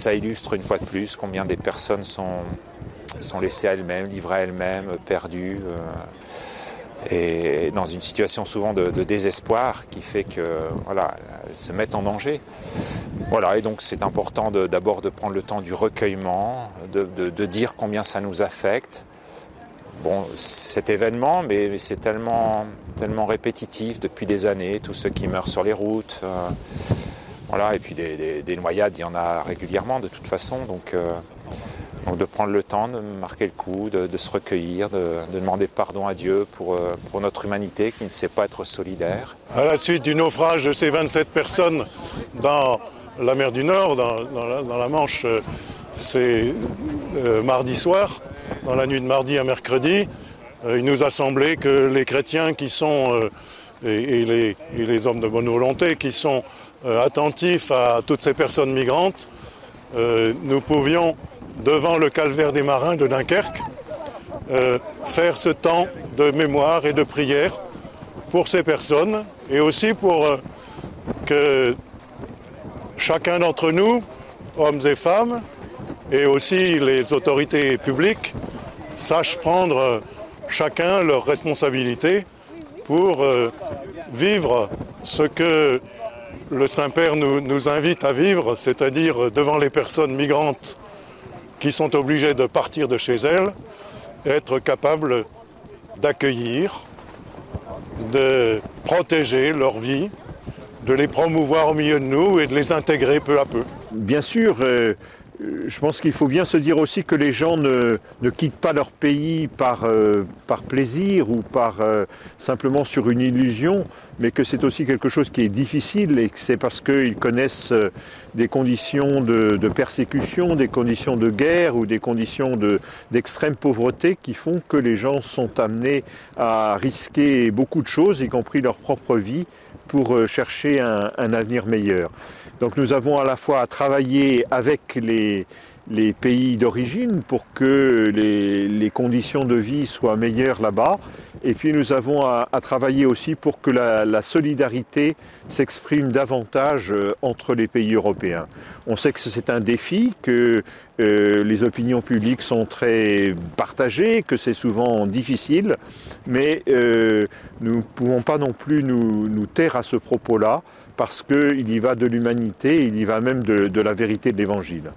Ça illustre une fois de plus combien des personnes sont laissées à elles-mêmes, livrées à elles-mêmes, perdues, et dans une situation souvent de désespoir qui fait que voilà, elles se mettent en danger. Voilà, et donc c'est important d'abord de prendre le temps du recueillement, de dire combien ça nous affecte. Bon, cet événement, mais c'est tellement répétitif depuis des années, tous ceux qui meurent sur les routes. Voilà, et puis des noyades, il y en a régulièrement de toute façon, donc de prendre le temps de marquer le coup, de se recueillir, de demander pardon à Dieu pour notre humanité qui ne sait pas être solidaire. À la suite du naufrage de ces 27 personnes dans la mer du Nord, dans la Manche, c'est mardi soir, dans la nuit de mardi à mercredi, il nous a semblé que les chrétiens qui sont, et les hommes de bonne volonté qui sont attentifs à toutes ces personnes migrantes, nous pouvions, devant le calvaire des marins de Dunkerque, faire ce temps de mémoire et de prière pour ces personnes et aussi pour que chacun d'entre nous, hommes et femmes, et aussi les autorités publiques, sachent prendre chacun leurs responsabilités pour vivre ce que le Saint-Père nous invite à vivre, c'est-à-dire devant les personnes migrantes qui sont obligées de partir de chez elles, être capables d'accueillir, de protéger leur vie, de les promouvoir au milieu de nous et de les intégrer peu à peu. Bien sûr, je pense qu'il faut bien se dire aussi que les gens ne quittent pas leur pays par plaisir ou simplement sur une illusion, mais que c'est aussi quelque chose qui est difficile et que c'est parce qu'ils connaissent des conditions de persécution, des conditions de guerre ou des conditions d'extrême pauvreté qui font que les gens sont amenés à risquer beaucoup de choses, y compris leur propre vie, pour chercher un avenir meilleur. Donc nous avons à la fois à travailler avec les pays d'origine pour que les conditions de vie soient meilleures là-bas. Et puis nous avons à travailler aussi pour que la solidarité s'exprime davantage entre les pays européens. On sait que c'est un défi, que les opinions publiques sont très partagées, que c'est souvent difficile, mais nous ne pouvons pas non plus nous taire à ce propos-là, parce qu'il y va de l'humanité, il y va même de la vérité de l'Évangile.